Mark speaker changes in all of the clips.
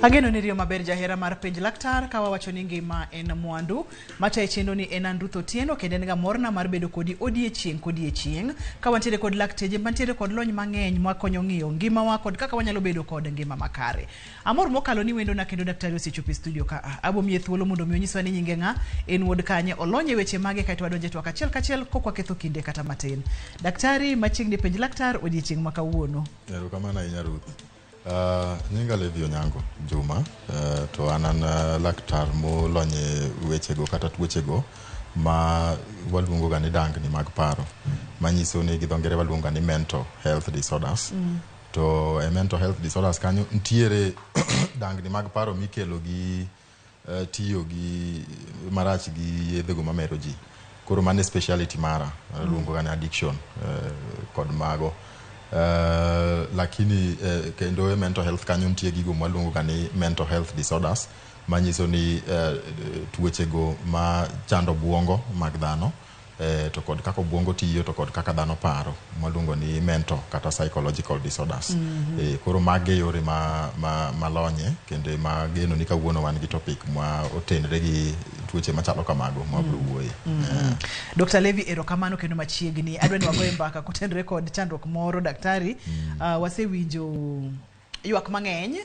Speaker 1: Ageno ni rio maber jahera mar penj laktar kawa wacho ni ngima en mwandu macha e chendo ni en Andrutho Tieno kendo en ga morna mar bedo kodi odiechieng ka wantiere kod lakteje mantiere kod lony mang'eny makonyo ng'iyo ngima wa kod kaka wanyalo bedo kod ngima makare. Amor mokalo ni wendo na kendo daktari osechopo e studio ka abo mie thuolo mondo mi onyiswa ni nyinge ng'a en wuod kanye olonye weche mage kaito wadonje to kachiel kachiel kokwa ketho kinde kata matin. Daktari machiegni penj laktar odiechieng makawuono.
Speaker 2: Erokamano ahinya Ruth. Nyinga Levio Nyango Juma to anan laktar molonye wechego kata tuochego ma waluongo ga ni dangni mag paro manyiso ni gi dho ngere waluongo ni mental health disorders. To mental health disorders kanyo ntiere dangni mag paro mikelo gi tiyo gi marach gi yedhego mamero ji. Koro mane speciality mara luongo ga ni addiction kod mago. Lakini kendo mental health kanyo nitie gigo mwaluongo ga ni mental health disorders manyiso ni tuochego ma chando buongo mag dhano to kod kaka buongo tiyo to kod kaka dhano paro mwaluongo ni mental kata psychological disorders. Koro mage yore malonye kendo mageno ni kawuono wan gi topic ma otenre gi tuoche machalo kamago ma bro wuoye.
Speaker 1: Dr. Levi erokamano kendo machiegni adwa ni wagoye mbaka kotenre kod chandruok moro daktari. Wasewinjo ywak mang'eny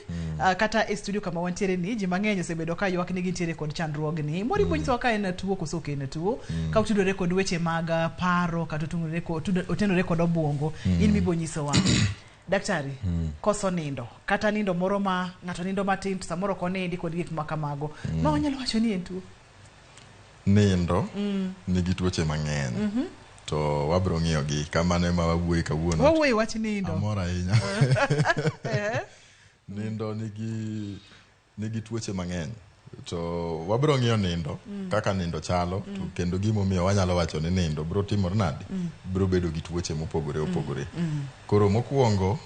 Speaker 1: kata e studio kama wantiere ni ji mang'eny osebedo ka ywak ni gintiere kod chandruogni mori bonyiso ka en tuo koso ok en tuo ka otudore kod weche mag paro kata otenore kod obuongo in mibonyiso wa daktari koso nindo kata nindo moro ma ng'ato nindo matin to samoro konindi kod gik makamago ma wanyalo wacho ni en tuo
Speaker 2: nindo nigi tuoche mang'eny. To wabro ng'iyo gi kamane ma wawuoyi kawuono.
Speaker 1: Wawuoyi wach nindo.
Speaker 2: Amora ahinya. Nindo nigi tuoche mang'eny. To wabro ng'iyo nindo kaka nindo chalo to kendo gimomiyo wanyalo wacho ni nindo bro timore nade bro bedo gi tuoche mopogore opogore. Koro mokwongo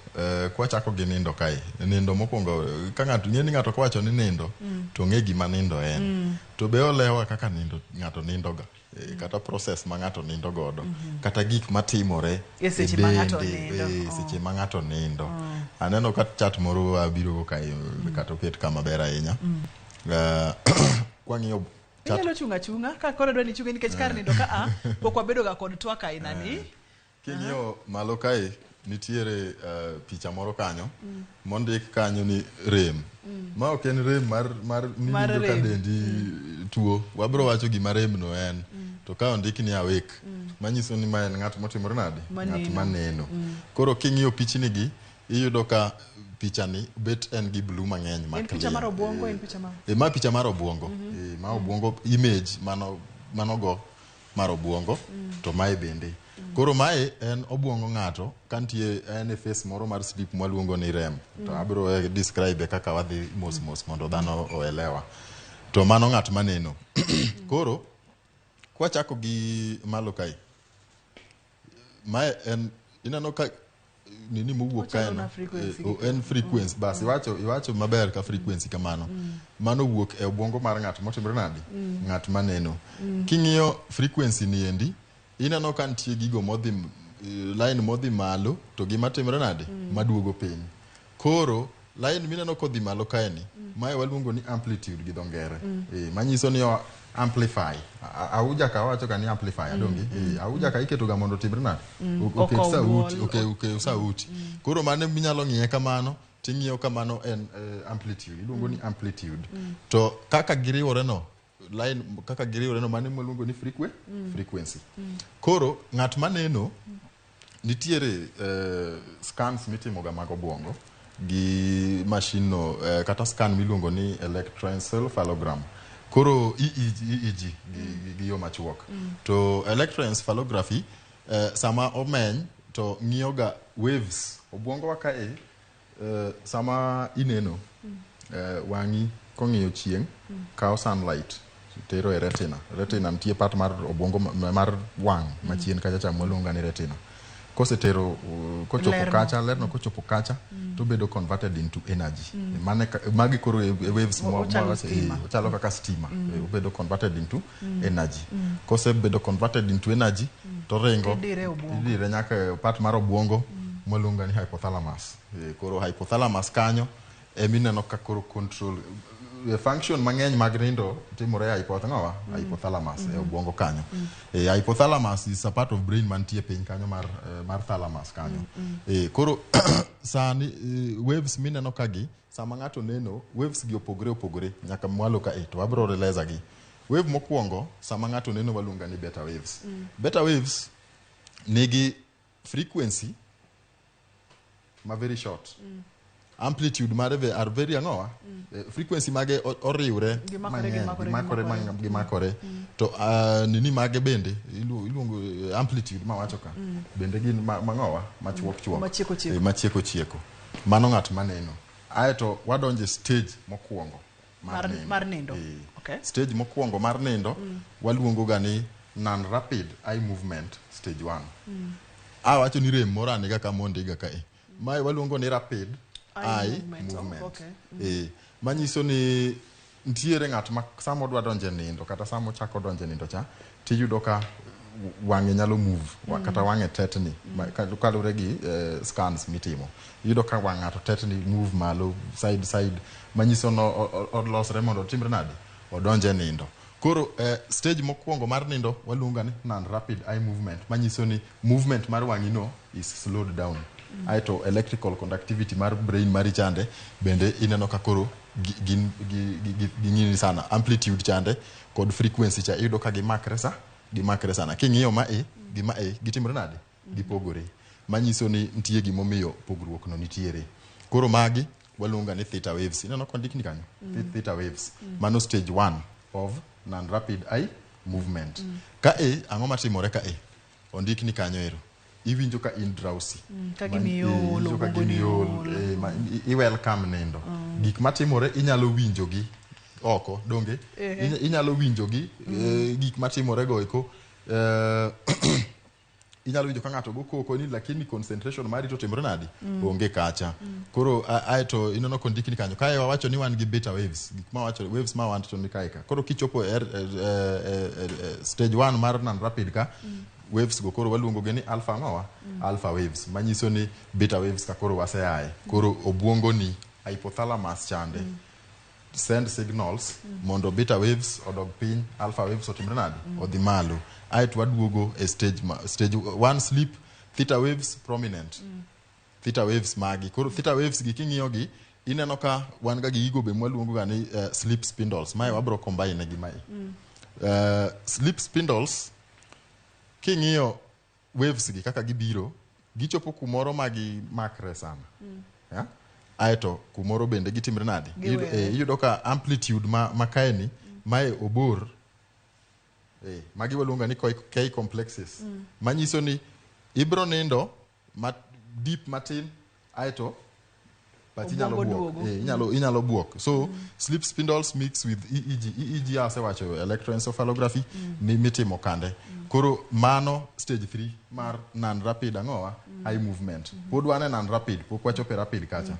Speaker 2: kwachako gi nindo kae. Nindo mokwongo ka ng'ato ng'e ni ng'ato kwacho ni nindo to ng'e gima nindo en. To be olewa kaka ng'ato nindo ga. Kata process ma ng'ato nindo godo kata gik matimore
Speaker 1: e seche ma ng'ato nindo.
Speaker 2: Seche ma ng'ato nindo. Aneno ka chat moro abiro kae kata oket kama ber ahinya. Kwang'iyo
Speaker 1: chat inyalo chunga ka koro dwani chunga nikech kar nindo ka pok wabedo ga kod twak aina ni.
Speaker 2: King'iyo malo kae nitiere picha moro kanyo mondik kanyo ni rem. Ma ok en rem mar nindo ka dendi tuo. Wabro wacho gima rem no en. To ka ondik ni awake manyiso ni ma en ng'at motimore nade ng'at maneno. Koro king'iyo pichni gi iyudo ka pichani bet en gi blue mang'eny ma
Speaker 1: picha mar obuongo en picha ma
Speaker 2: ma picha mar obuongo ma obuongo image mano go mar obuongo to mae bende. Koro mae en obuongo ng'ato kantie en e face moro mar sleep mwaluongo ni REM. To abro describe kaka wadhi mos mondo dhano oelewa. To mano ng'at maneno. Koro kwachako gi malo kai. Mae en inano ka nini mowuok kae en frequency bas iwacho maber ka frequency kamano. Mano wuok e obuongo mar ng'at motimore nade ng'at maneno. King'iyo frequency ni endi inano ka nitie gigo modhi line modhi malo to gima timore nade maduogo piny. Koro line mineno kodhi malo kae ni mae waluongo ni amplitude gi dho ngere. Manyiso ni amplify. Auja ka wacho ka ni amplify adongi. Auja ka iketo ga mondo timre nade oket sauti okay sauti. Koro mane minyalo ng'iye kamano ting'iyo kamano en amplitude iluongo ni amplitude. To kaka giriwore no line kaka giriwore no mane mwaluongo ni frequency. Koro ng'at maneno nitiere scans mitimo ga mag obuongo gi machine no kata scan miluongo ni electroencephalogram. Koro EEG gi yo machuok. To electroencephalography sama omeny to ng'iyo ga waves obuongo wa kae sama ineno wang'i kong'iyo chieng' kao sunlight tero e retina. Retina nitie part mar obuongo mar wang' machien kacha cha mwaluongo ni retina. Kosetero kochopo kacha lerno kochopo kacha to bedo converted into energy. Magi koro waves chalo kaka stima bedo converted into energy. Kose bedo converted into energy to ringo idire nyaka part mar obuongo mwaluongo ni hypothalamus. Koro hypothalamus kanyo emineno ka koro control function mang'eny mag nindo timore e hypothalamus e obwongo kanyo. Hypothalamus is a part of brain mantie piny kanyo mar thalamus kanyo. Koro sani waves mineno kagi sama ng'ato neno waves gi opogore nyaka mwalo ka to abro releza gi. Wave mokwongo sama ng'ato neno waluonga ni beta waves. Beta waves nigi frequency ma very short. Amplitude mare are very ang'owa. Frequency mage oriwre gimakore. To nini mage bende iluongo amplitude mawacho ka. Bende gin mang'owa machuok. Machieko. Mano ng'at maneno. Aeto wadonje stage mokwongo
Speaker 1: mar nindo.
Speaker 2: Okay. Stage mokwongo mar nindo waluongo ga ni non-rapid eye movement stage 1. Awacho ni rem moro aniga ka mondiga ka mae waluongo ni rapid eye movement. Okay. Manyiso ni ntiere ng'at ma samo dwa donje nindo kata samo chako donje nindo cha tiyudo ka wang'e nyalo move kata wang'e tetni kalure gi scans mitimo. Yudo ka wang' ng'ato tetni move malo side manyiso no odlosre mondo timre nade odonje nindo. Koro stage mokwongo mar nindo waluonga ni non-rapid eye movement manyiso ni movement mar wang'i no is slowed down. Aeto electrical conductivity mar brain mari chande bende ineno ka koro ging'ini sana. Amplitude chande kod frequency cha iyudo ka gimakre sana. King'iyo gima gitimre nade gipogore. Manyiso ni nitie gimomiyo pogruok no nitiere. Koro magi waluonga ni theta waves. Ineno kondikni kanyo. Theta waves. Mano stage 1 of non-rapid eye movement. Ka ang'o matimore ka ondikni kanyo ero. Iwinjo ka in drowsy. I welcome nindo. Gik matimore inyalo winjo gi oko donge. Inyalo winjo gi gik matimore go eko. Inyalo winjo ka ng'ato go koko ni lakini concentration mari to timore nadi onge kacha. Koro aeto ineno kondikni kanyo kae wawacho ni wan gi beta waves. Gik ma wacho waves ma wan to ni kaika. Koro kichopo stage 1 mar non-rapid ka waves go koro waluongo gi ni alpha waves manyiso ni beta waves ka koro waseaye. Koro obwongo ni hypothalamus chande send signals mondo beta waves odog piny, alpha waves otimre nade odhi malo. Aeto waduogo e stage 1 sleep, theta waves prominent. Theta waves magi koro theta waves gi king'iyo gi ineno ka wan ga gigo be mwaluongo ga ni sleep spindles. Mae wabro combine gi mai. Sleep spindles king'iyo waves gi kaka gibiro gichopo kumoro magi makre sana. Aeto kumoro bende gitimre nade iyudo ka amplitude makaeni mae obor magi waluonga ni K complexes. Manyiso ni ibro nindo deep matin aeto but inyalo buok. So sleep spindles mix with EEG asewacho electroencephalography mitimo kande. Koro mano stage 3 mar non-rapid ang'owa eye movement. Pod wane non-rapid pok wachope rapid kacha.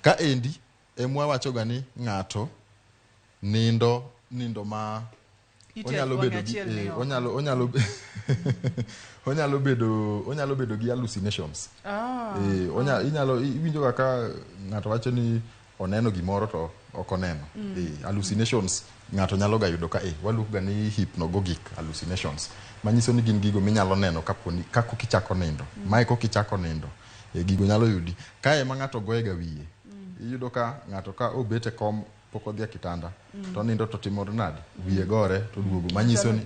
Speaker 2: Ka endi emwa wacho ga ni ng'ato nindo ma onyalo bedo gi hallucinations. Iwinjo ka ng'ato wacho ni oneno gimoro to ok oneno. Hallucinations ng'ato nyalo ga yudo ka waluongo ga ni hypnagogic hallucinations. Manyiso ni gin gigo minyalo neno kaponi kako kichako nindo. Mae kokichako nindo gigo nyalo yudi. Kae ma ng'ato goye ga wiye. Iyudo ka ng'ato ka obete kom pok odhi e kitanda to nindo to timore nade wiye gore to duogo. Manyiso ni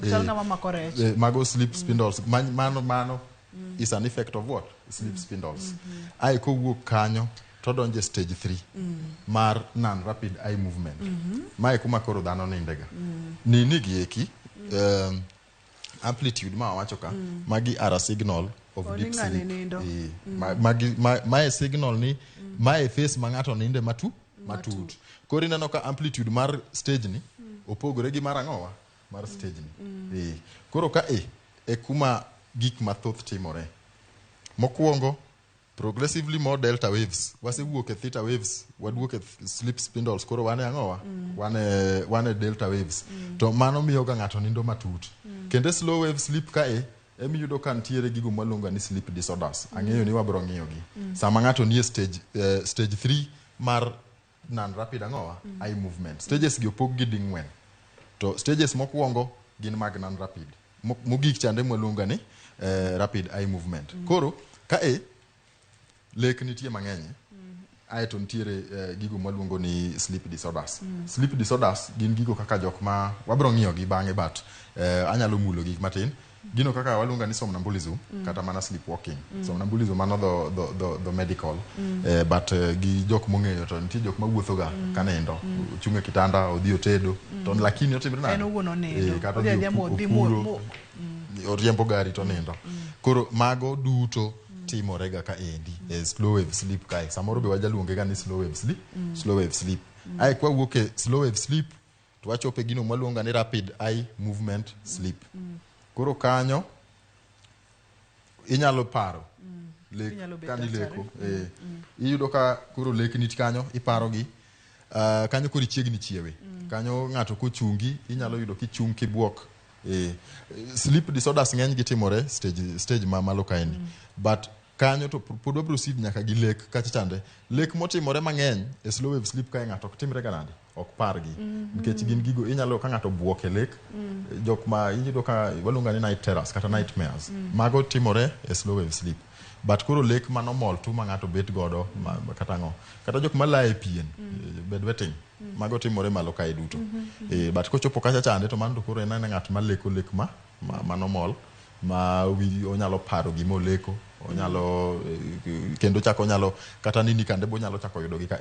Speaker 2: mago sleep spindles. Mano is an effect of what? Sleep spindles. Ai kowuok kanyo to donje stage 3 mar non-rapid eye movement. Mae kuma koro dhano nindega. Nini gieki amplitude ma wacho ka magi are a signal of deep sleep. Mae signal ni mae face ma ng'ato ninde matut. Koro ineno ka amplitude mar stage ni opogore gi mar ang'owa mar stage ni. Koro ka kuma gik mathoth timore. Mokwongo progressively more delta waves. Wasewuok e theta waves, waduok e sleep spindles. Koro wane ang'owa wane delta waves. To mano miyo ga ng'ato nindo matut. Kende slow wave sleep ka emiyudo ka ntiere gigo mwaluonga ni sleep disorders. Ang'eyo ni wabro ng'iyo gi. Sama ng'ato nie stage 3 mar non rapid angowa eye movement stages gi opog gi dingwen to stages mokwongo gin mag non rapid mogik chande mwaluonga ni rapid eye movement koro ka lek nitie mang'eny aeto nitiere gigo mwaluongo ni sleep disorders sleep disorders gin gigo kaka jok ma wabro ng'iyo gi bang'e but anyalo mulo gik matin gino kaka waluonga ni somnambulism kata mana sleepwalking somnambulism mano the medical but gi jok mong'eyo to nitie jok mawuotho ga kanindo chung e kitanda odhi otedo to lakini otimre nade
Speaker 1: en owuon onindo
Speaker 2: kata
Speaker 1: odhi
Speaker 2: oriembo gari to nindo koro mago duto timorega ka endi slow wave sleep kae samoro be wajaluonge ga ni slow wave sleep ai kwa wuok e slow wave sleep to wachope gino mwaluonga ni rapid eye movement sleep koro kanyo inyalo paro lek kani leko iyudo ka koro lek nit kanyo iparo gi kanyo koro chiegni chiewe kanyo ng'ato kochungi inyalo yudo kichung kibuok sleep disorders ng'eny gitimore stage ma malo kaeni but kanyo to pod proceed nyaka gi lek kacha chande lek motimore mang'eny slow wave sleep kae ng'ato ok timre ga nade ok pargi nikech gin gigo inyalo ka ng'ato buok e lek jok ma iyudo ka waluonga ni night terrors kata nightmares mago timore slow wave sleep but koro lek manomol tu ma ng'ato bet godo kata ng'o kata jok malaye pien bedwetting mago timore malo kae duto but kochopo kacha chande to mano to koro en ng'at maleko lek manomol ma onyalo paro gima oleko onyalo kendo chako onyalo kata nini kande bo onyalo chako yudo gi ka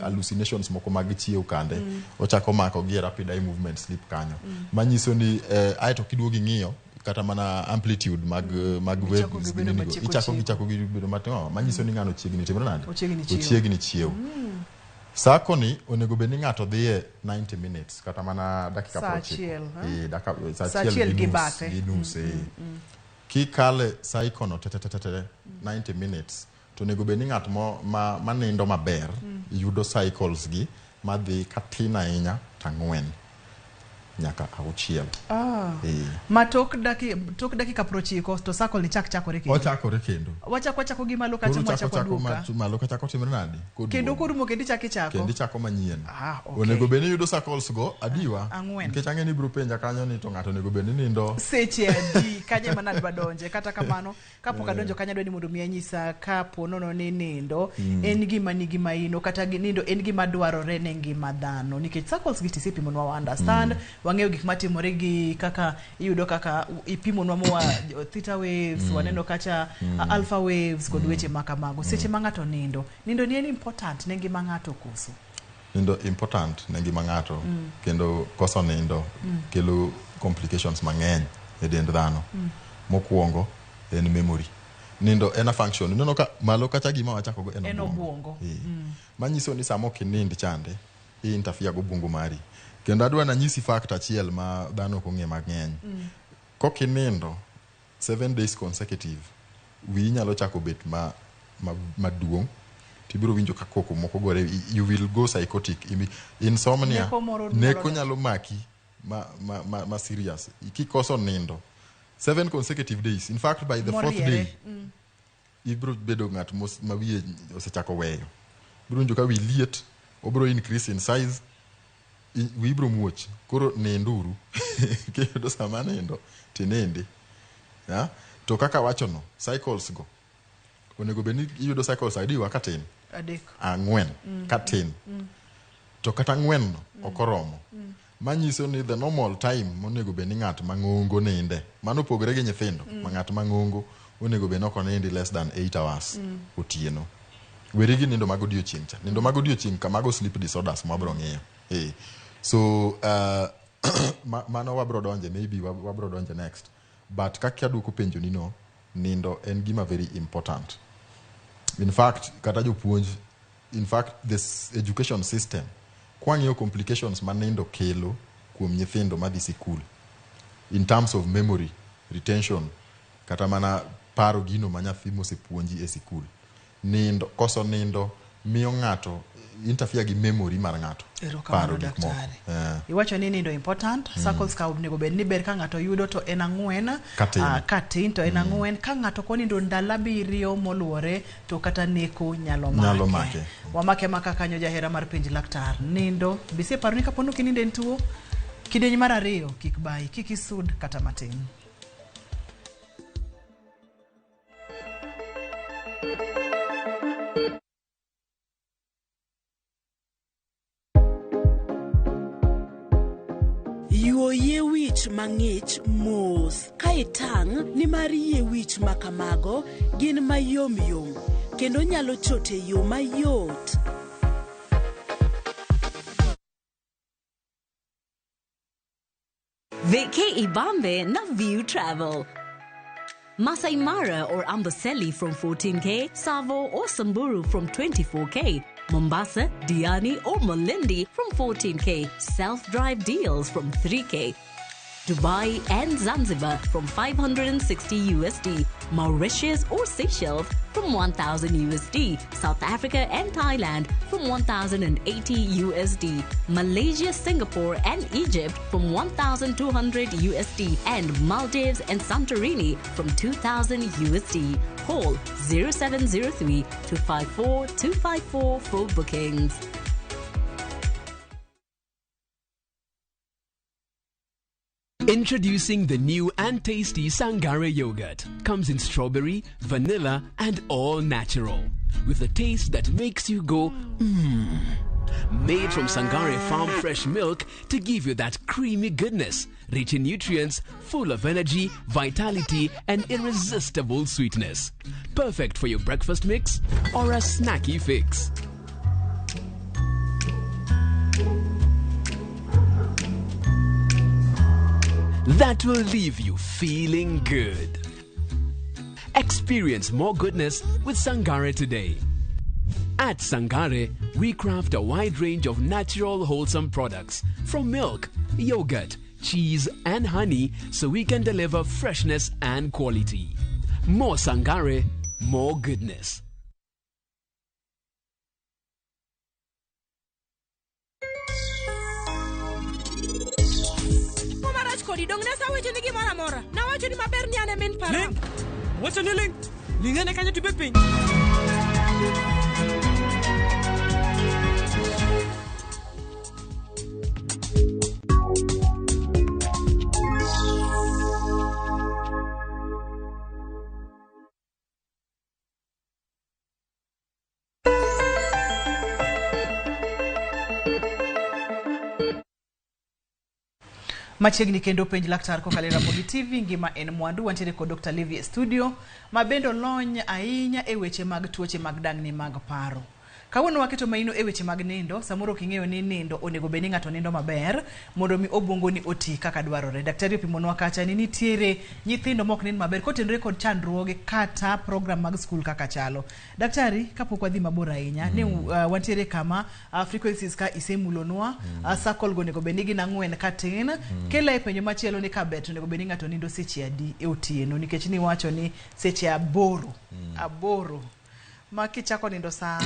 Speaker 2: hallucinations moko mag chiew kande ochako mako gi rapid eye movement sleep kanyo manyiso ni aeto kiduogi ng'iyo kata mana amplitude mag waves ichako gi bedo matin manyiso ni ng'ano chiegni timre nade ochiegni chiew sako ni onego bed ni ng'ato dhiye 90 minutes kata mana dakika 90
Speaker 1: saa achiel gi bate
Speaker 2: kikale saa ikono 90 minutes to onego bed ni ng'at manindo maber yudo cycles gi madhi katin ahinya tang'wen nyaka auchiel
Speaker 1: ma tok dakika 90 to cycle ni chakore kendo
Speaker 2: ochakore kendo
Speaker 1: wachako gi malo kacha mwachako duka
Speaker 2: malo kachako timre nade
Speaker 1: kendo korumo kendi chako
Speaker 2: manyien onego bed ni yudo cycles go adiwa nikech ang'e ni biro penja kanyo ni to ng'ato onego bed ni nindo
Speaker 1: seche adi kanye mana dwa donje kata kamano kapok adonjo kanya dwa ni mondo mi anyisa kapo nono ni nindo en gima nigi maino kata nindo en gima dwarore ne ngima dhano nikech cycles gi tisipimonwa wa understand wang'eyo gik matimore gi kaka iyudo kaka ipimonwa mowa theta waves waneno kacha alpha waves kod weche makamago seche ma ng'ato nindo ni en important ne ngima ng'ato koso
Speaker 2: nindo important ne ngima ng'ato kendo koso nindo kelo complications mang'eny e dend dhano mokwongo en memory nindo en a function neno ka malo kacha gima wachako go en obwongo manyiso ni samo kinind chande interfere go bungu mari kendo adwa na nyisi fact achiel ma dhano ok ong'e mang'eny kokinindo 7 days consecutive wi nyalo chako bet maduong' tibiro winjo ka koko moko gore you will go psychotic insomnia neko nyalo maki ma serious kikoso nindo 7 consecutive days in fact by the fourth day ibiro bedo ng'at ma wiye osechako weyo biro winjo ka wi liet obiro increase in size wibro muoch koro ninduru kendo sama nindo tinende to kaka wachono cycles go onego bed ni iyudo cycles adiwa katin ang'wen katin to kata ang'wen no okoromo manyiso ni the normal time monego bed ni ng'at mang'ongo ninde mano pogre gi nyithindo ma ng'at mang'ongo onego bed noko nindi less than 8 hours otieno werigi nindo mag odiochieng' cha nindo mag odiochieng' kamago sleep disorders mabro ng'iyo so mano wabro donje maybe wabro donje next but kaka duoko penjo nino nindo en gima very important in fact kata jopuonj in fact this education system kwang'iyo complications ma nindo kelo kuom nyithindo madhi sikul in terms of memory retention kata mana paro gino ma nyathi mosepuonji e sikul nindo koso nindo miyo ng'ato interfere gi memory mar ng'ato.
Speaker 1: Paro gik moko. Iwacho ni nindo important. Circles ka onego bed ni ber ka ng'ato yudo to en ang'wen. Katin to en ang'wen. Ka ng'ato konindo ndalo 7 moluore to kata neko nyalo make. Wamake maka kanyo jahera mar penj laktar. Nindo bise paro ni kapono kininde ntuo. Kidenyi mar 2 kik bai, kik isud kata matin.
Speaker 3: Yuoye wich mang'ich mos ka itang' ni mar yie wich makamago gin mayom yom kendo nyalo chote yo mayot.
Speaker 4: Vike Ibambe na View Travel. Masai Mara or Amboseli from 14K, Savo or Samburu from 24K, Mombasa, Diani or Malindi from 14K, self-drive deals from 3K, Dubai and Zanzibar from 560 USD, Mauritius or Seychelles from 1,000 USD, South Africa and Thailand from 1,080 USD, Malaysia, Singapore and Egypt from 1,200 USD, and Maldives and Santorini from 2,000 USD. Call 0703 254 254 for bookings.
Speaker 5: Introducing the new and tasty Sangare yogurt. Comes in strawberry, vanilla, and all natural. With a taste that makes you go, mmm. Made from Sangare Farm fresh milk to give you that creamy goodness, rich in nutrients, full of energy, vitality, and irresistible sweetness. Perfect for your breakfast mix or a snacky fix. That will leave you feeling good. Experience more goodness with Sangare today. At Sangare, we craft a wide range of natural, wholesome products from milk, yogurt, cheese, and honey so we can deliver freshness and quality. More Sangare, more goodness.
Speaker 6: Dong na sawe jeni gimana mora na wacho ni maber ni ane min para
Speaker 7: Ling wacho ni Ling lingane kanyo tibet piny
Speaker 1: Machiegni kendo penj laktar kokalo Ramogi TV ngima en mwandu wantiere kod Dr. Levi e studio mabendo lony ahinya e weche mag tuoche mag dang'ni mag paro. Kawuono waketo maino e weche mag nindo, samoro king'eyo ni nindo onego bed ni ng'ato nindo maber mondo mi obwongo ni oti kaka dwarore. Daktari opimonwa kacha ni nitiere nyithindo mok nind maber kotenore kod chandruoge kata program mag skul kaka chalo. Daktari kapok wadhi mabor ahinya ne wantiere kama frequencies ka isemulonwa circle go onego bed ni gin 4 katin kela e penjo machielo ni kabet onego bed ni ng'ato nindo seche adi e otieno nikech ni wacho ni seche aboro Maki chako nindo saa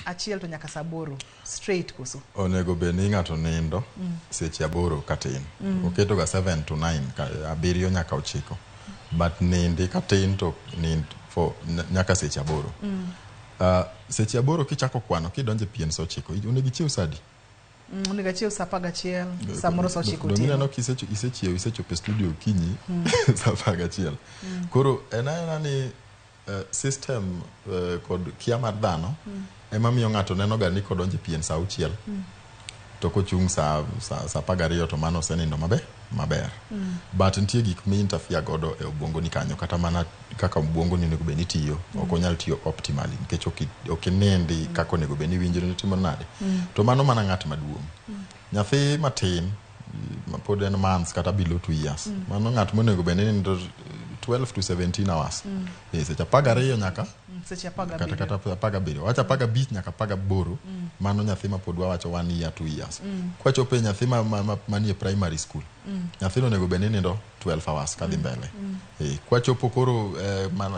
Speaker 1: 1 to nyaka saa 8 straight kuso.
Speaker 2: Onego bed ni ng'ato nindo seche 8 katin. Oketo ga 7 to 9 abiriyo nyaka 9. But nindi katin to nind for nyaka seche 8. Seche 8 kichako kwano kidonje pien saa 9. Onego ichiew sadi.
Speaker 1: Onego achiew saa 11 samoro saa 9
Speaker 2: otieno. Donino isechopo studio kinyi saa 11. Koro ena ni system kod kia mar dhano ema miyo ng'ato neno ga ni kodonje pien saa 6 to kochung saa 12 to mano senindo maber. But nitie gik mi interfere godo e obwongo ni kanyo kata mana kaka obwongo ni onego bed ni tiyo ok onyal tiyo optimally nikech ok nindi kaka onego bed ni winjore ni timo nade. To mano mana ng'at maduong'. Nyathi matin pod en months kata below 2 years mano ng'at monego bed ni nindo 12 to 17 hours. Seche 12 nyaka
Speaker 1: seche 17
Speaker 2: kata 17 wacha 15 nyaka 18 mano nyathi ma pod wawacho 1 year 2 years kwa chope nyathi manie primary school nyathino nego beni nindo 12 hours kadhi mbele kwa chopo koro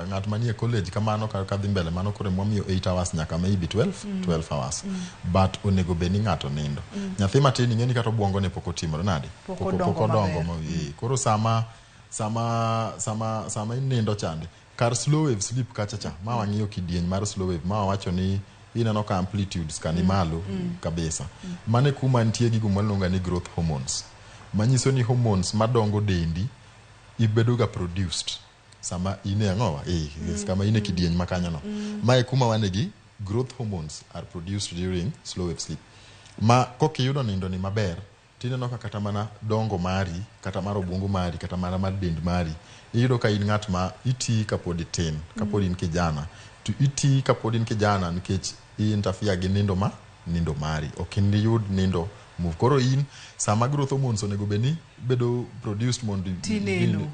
Speaker 2: ng'at manie college kamano kadhi mbele mano koro momiyo 8 hours nyaka maybe 12 hours but onego beni ng'ato nindo nyathi matin ing'eni kata obwongo ne pok otimore nade pok odongo koro sama inindo chande kar slow wave sleep kachacha ma wang'iyo kidieny mar slow wave ma wacho ni ineno ka amplitudes kani malo kabisa mane kuma nitie gigo malonga ni growth hormones manyiso ni hormones madongo dendi ibedo ga produced sama ine angowa kama ine kidieny makanyono mae kuma wanegi growth hormones are produced during slow wave sleep ma kokiyudo nindo ni maber tineno ka kata mana dongo mari kata mar obwongo mari kata mana mar dend mari iyudo ka in ng'at ma iti kapod tin kapod in kijana to iti kapod in kijana nikech interfere gi nindo mari ok in yud nindo move koro in sama growth hormones onego beni bedo produced mondo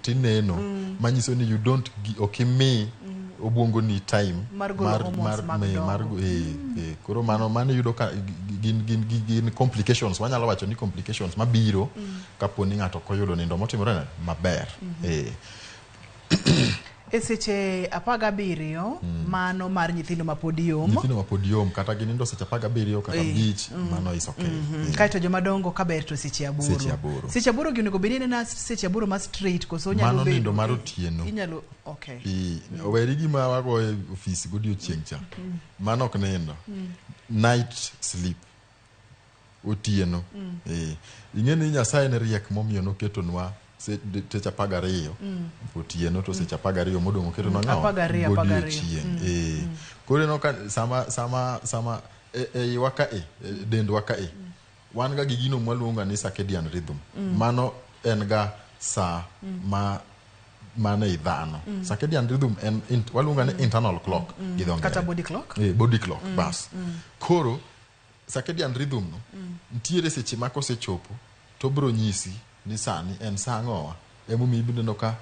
Speaker 2: tineno manyiso ni you don't okimi obwongo ni time mar koro mano yudo ka gin complications wanyalo wacho ni complications mabiro kaponi ng'ato koyudo nindo motimore maber
Speaker 1: seche 17 mano mar nyithindo mapod yom kata ginindo seche 17 kata 5 mano is okay kaito jomadongo kaber to seche 8 seche 8 gi onego bedine na seche 8 ma straight koso nyalo
Speaker 2: mano nindo mar otieno
Speaker 1: inyalo okay
Speaker 2: oweri gima wago e office godiochieng' cha mano ok nindo night sleep otieno ing'eni Nyasaye ne riek momiyo noketonwa seche 12 otieno to seche 12 modong' oketonwa godiochieng' koro no ka sama waka dend waka wan ga gigino mwaluonga ni circadian rhythm mano en ga sa mane idhano circadian rhythm en waluonga ni internal clock
Speaker 1: kata body clock
Speaker 2: body clock bas koro circadian rhythm no ntiere seche ma kosechopo to bro nyisi ni sani en sangowa emomi ibineno ka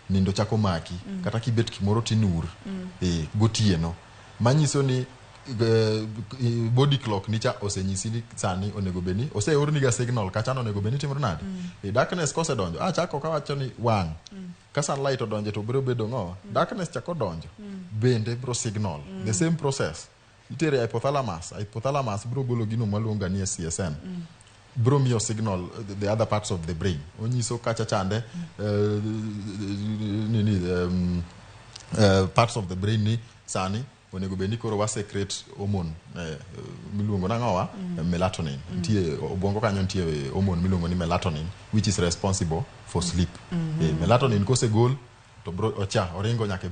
Speaker 2: nindo chako maki kata kibet kimoro tinur gotieno manyiso ni body clock nicha osenyisi ni sani onego beni oseorni ga signal kacha onego beni timore nade darkness kose donjo chako kawacho ni wang ka sunlight odonje to biro bedo ngowa darkness chako donjo bende bro signal the same process itere hypothalamus bro golo gino maluonga ni CSN bro miyo signal the other parts of the brain onyiso kacha chande parts of the brain ni sani onego beni koro wasecrete hormone miluongo nangowa melatonin nitie obwongo kanyo nitie hormone miluongo ni melatonin which is responsible for sleep melatonin kosegol to bro oringo nyaka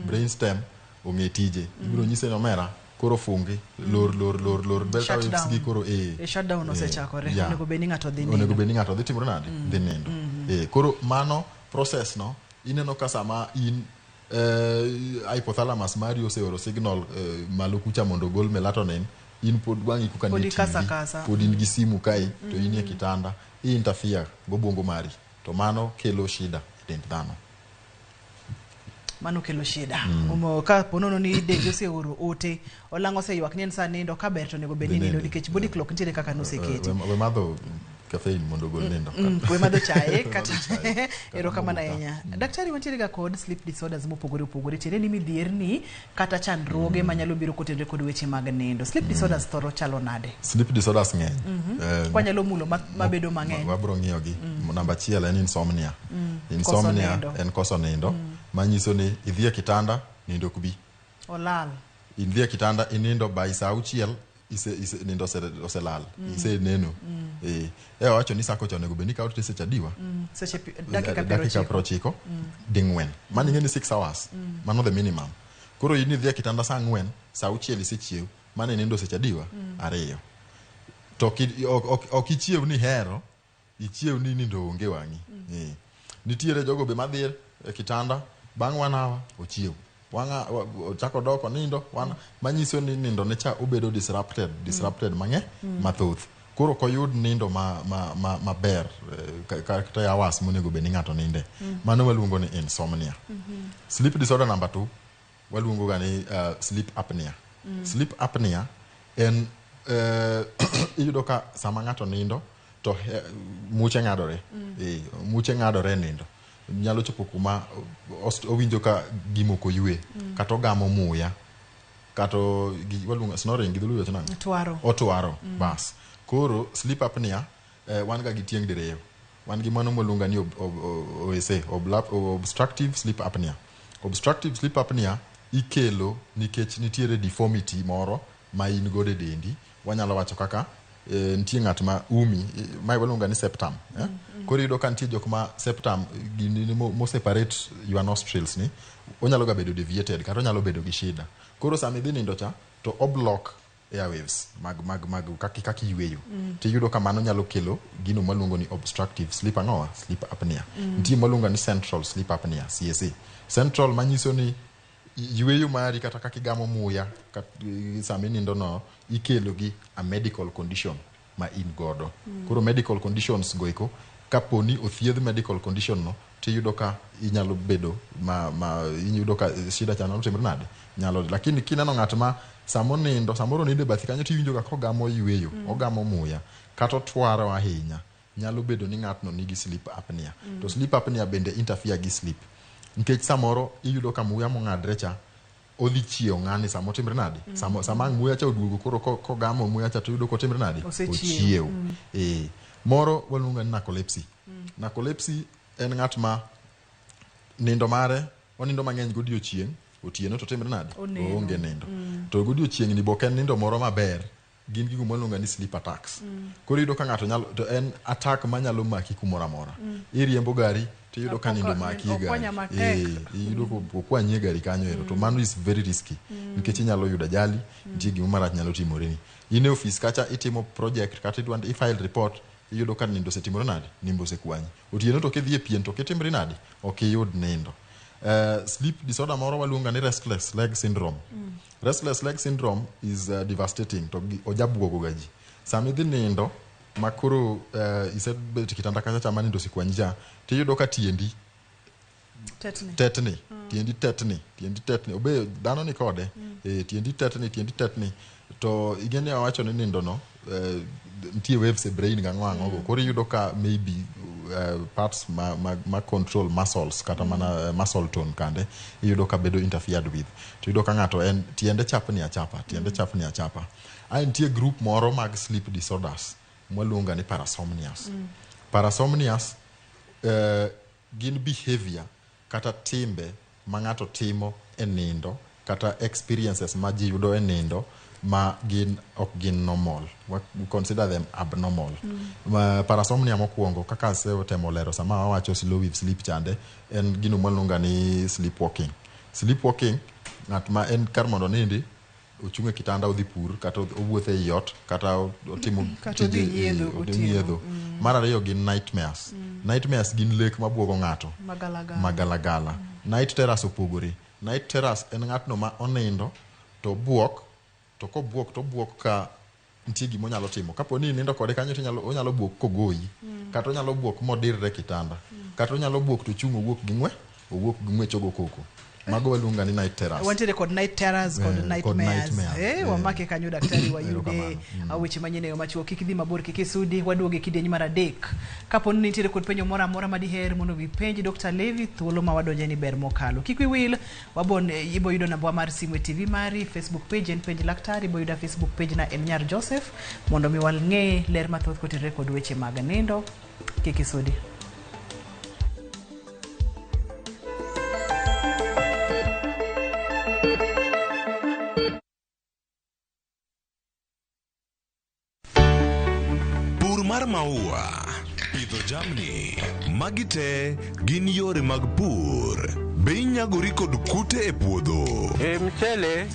Speaker 2: brainstem ong'e tije ibiro nyise no mera koro fungi lor delta waves gi koro
Speaker 1: shutdown osechakore onego beni ng'ato
Speaker 2: dhi timore nade dhi nindo koro mano process no ineno ka sama in hypothalamus mari oseoro signal malo kucha mondo gol melatonin in pod wangi kukani pod in gi simu kai to in e kitanda interfere gobwongo mari to mano kelo shida e dend dhano
Speaker 1: mano kelo shida ka ponono ni dejo se oro ote olango se ywak nien sa nindo kaber to nego beni nindo nikech body clock ntiere kaka noseketi
Speaker 2: we madho caffeine mondo gol nindo
Speaker 1: we madho chae kata ero kama na enya daktari wantiere ga kod sleep disorders mopogore tiende ni midhierni kata chandruoge manyalo biro kotenre kod weche mag nindo sleep disorders thoro chalo nade
Speaker 2: sleep disorders ng'eny
Speaker 1: kwanyalo mulo mabedo mang'eny
Speaker 2: wabro ng'iyo gi namba 1 en insomnia en koso nindo manyiso ni idhie kitanda nindo kubi
Speaker 1: olal
Speaker 2: idhie kitanda inindo by saa 6 nindo oselal ise neno wacho ni sako chone go benika ote secha diwa
Speaker 1: seche dakika 90
Speaker 2: dingwen mani ngeni 6 hours mano the minimum koro ini dhia kitanda saa 4 saa 6 isechiew mani nindo secha diwa ariyo to okichiew ni hero ichiew ni nindo onge wangi nitiere jogo be madhier kitanda bang' 1 hour ochiew wanga chako doko nindo manyiso ni nindo ne cha obedo disrupted mathoth koro koyud nindo maber kata hours monego beni ng'ato ninde mano waluongo ni insomnia sleep disorder number 2 waluongo ga ni sleep apnea sleep apnea en iyudo ka sama ng'ato nindo to muche ng'adore. Muche ng'adore nindo. Nyalo chopo kuma owinjo ka gimoko yue kata ogamo muya kata waluongo snoring gi dholuo nang otwaro bas. Koro sleep apnea wan ga gi tieng' diriyo. Wan gi mano maluonga ni obstructive sleep apnea. Obstructive sleep apnea ikelo nikech nitiere deformity moro ma in godo e dendi. Wanyalo wacho kaka nitie ng'at ma umi ma waluonga ni septum. Koro iyudo ka nitie jok ma septum gini mo separate your nostrils ni onyalo ga bedo deviated kata onyalo bedo gi shida. Koro sama idhi nindo cha to oblock airwaves mag kaki yweyo. Tiyudo ka mano nyalo kelo gino maluongo ni obstructive sleep apnea. Nitie maluongo ni central sleep apnea CSA. Central manyiso ni yweyo mari kata kaki gamo muya sama nindo no ikelo gi a medical condition ma in godo. Koro medical conditions goiko kaponi othiedh medical condition no tiyudo ka inyalo bedo iyudo ka shida chano timre nade nyalo, lakini kineno ng'at ma samoro nindo bathi kanyo tiwinjo ka kogamo yweyo ogamo muya kata otwaro ahinya nyalo bedo ni ng'atno nigi sleep apnea. To sleep apnea bende interfere gi sleep nikech samoro iyudo ka muya mong'adre cha odhi chiewo ng'ani samo timre nade sama muya cha oduogo koro kogamo muya cha tuyudo ko timre nade ochiewo. Moro waluonga ni narcolepsy. Narcolepsy en ng'at ma nindo mare onindo mang'eny godiochieng', otieno to timre nade oonge nindo. To godiochieng' ni boken nindo moro maber gin gigo maluonga ni sleep attacks. Koro iyudo ka ng'ato nyalo to en attack manyalo maki kumoro amora. Iriembo gari tiyudo ka nindo maki gari. Iyudo ko okwanyie gari kanyo ero to mano is very risky nikech inyalo yudo ajali, nitie gima marach nyalo timoreni. In e office kacha itimo project kata idwani i-file report iyudo ka nindo setimore nade nimbo sekwanyi. Otieno to kidhi e pien to kitimre nade okiyud nindo. Sleep disorder moro waluonga ni restless leg syndrome. Restless leg syndrome is devastating to ojabuogo gaji. Sama idhi nindo makoro isebet kitanda kacha chama nindo sekwanyi cha tiyudo ka tiendi tetni. Tiendi tetni obe dhano ni kode tiendi tetni to igeni awacho ni nindo no nitie waves e brain gang'wango go. Koro iyudo ka maybe parts ma control muscles kata mana muscle tone kande iyudo ka bedo interfered with. To iyudo ka ng'ato en tiende chapni achapa. Nitie group moro mag sleep disorders mwaluonga ni parasomnias. Parasomnias gin behavior kata timbe ma ng'ato timo e nindo kata experiences ma ji yudo e nindo ma ok gin normal. We consider them abnormal. Parasomnia mokwongo kaka asetemo lero sama awacho slow wave sleep chande en gino maluonga ni sleepwalking. Sleepwalking ng'at ma en kar mondo nindi ochung' e kitanda odhi pur kata owuotho e ot kata otimo nyiedho. Mar ariyo gin nightmares. Nightmares gin lek mabuogo ng'ato magalagala. Night terrors opogore. Night terrors en ng'atno ma onindo to buok to kobuok ka nitie gima onyalo timo. Kapo ni nindo kode kanyo onyalo buok kogoyi kata onyalo buok modirre kitanda kata onyalo buok to chung' owuok gi ng'wech ogo koko. Mago waluonga ni night terrors.
Speaker 1: Wanted kod night terrors kod nightmares. Wamake kanyo daktari wayude weche manyene yo machuo kik dhi mabor kik isudi waduoge kidieny mar adek. Kapo ni nitie kod penjo moro amora madiher mondo vipenji Dr. Levi thuolo ma wadonje ni ber mokalo. Kik wiwil wabon ibo yudo namba mar simu e TV mari, Facebook page en penj laktari, ibo yudo Facebook page na en Nyar Joseph mondo mi wal ng'e ler mathoth kotenre kod weche mag nindo kik isudi.
Speaker 8: Mar maua, pidho jamni, magi te gin yore mag pur. Be inyagori kod kute e puodho?
Speaker 9: Mchele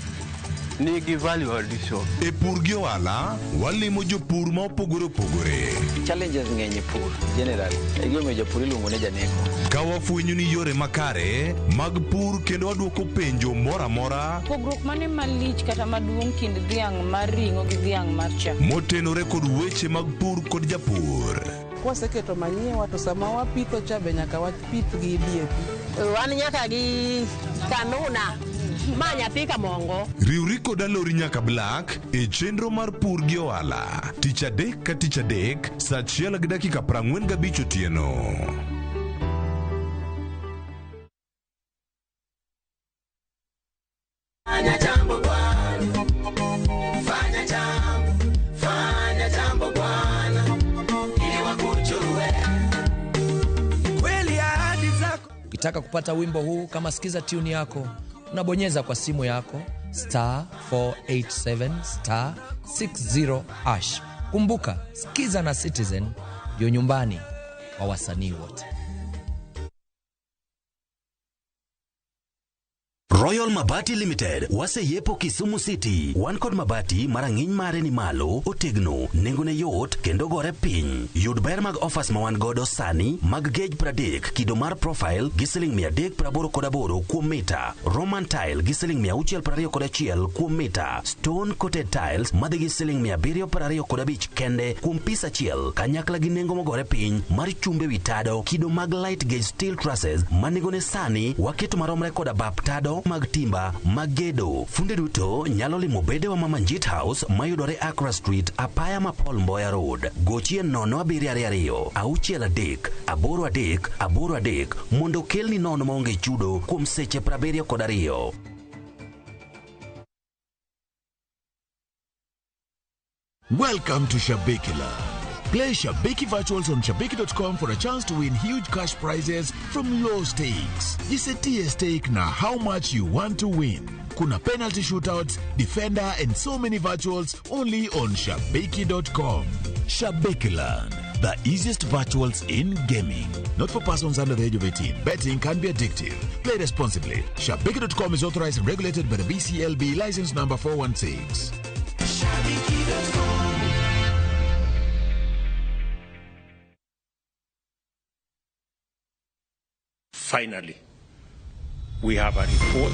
Speaker 9: nigi value addition.
Speaker 8: E pur gi ohala, walimo jopur ma opogore.
Speaker 9: Challenges ng'eny e pur generally. Egime jopur iluongo ne janeko.
Speaker 8: Ka wafwenyo ni yore makare mag pur kendo waduoko penjo moro amora.
Speaker 10: Pogruok mane malich kata maduong' kind dhiang' mar ring'o gi dhiang' mar chak.
Speaker 8: Motenore kod weche mag pur kod japur.
Speaker 11: Kwaseketo manyiwa to sama wapitho cha be nyaka wapith gi DAP.
Speaker 6: Wan nyaka gi kanuna
Speaker 12: Ma nyathi ka mongo.
Speaker 8: Riwri koda lori nyaka Black e chenro mar pur gi ohala. Tich adek ka tich adek, saa 1:45 otieno.
Speaker 13: Fanya jambo bwana, fanya jambo bwana, ili wakujue kweli ahadi zako.
Speaker 14: Ukitaka kupata wimbo huu kama sikiza tune yako, unabonyeza kwa simu yako *487 *60#. Kumbuka, sikiza na Citizen ndio nyumbani wa wasanii wote.
Speaker 15: Royal Mabati Limited, wase yepo Kisumu City. One Code Mabati marang'iny mare ni malo, otegno, nengone yot, kendo gore piny. Yud ber mag offers ma wan godo sani, mag gauge 30, kido mar profile, giseling 388 kuom mita. Roman tile, giseling 621 kuom mita. Stone coated tiles, madhi giseling 725 kende kuom pisa achiel. Kanyakla gi nengo mogore piny, mar chumbe witado, kido mag light gauge steel trusses, manengone sani, waketo maromre koda bap tado, mag timba, mag gedo. Funde duto nyalo limo bede wa Mama Njit House mayudore Accra Street, apaya ma Paul Mboya Road. Gochie 072 638 mondo kelni nono maonge chudo kuom seche 72.
Speaker 16: Welcome to Shabikila. Play Shabiki Virtuals on Shabiki.com for a chance to win huge cash prizes from low stakes. Jisetie stake na how much you want to win. Kuna penalty shootouts, defender and so many virtuals only on Shabiki.com. Shabikiland, the easiest virtuals in gaming. Not for persons under the age of 18. Betting can be addictive. Play responsibly. Shabiki.com is authorized and regulated by the BCLB license number 416. Shabiki.com.
Speaker 17: Finally, we have a report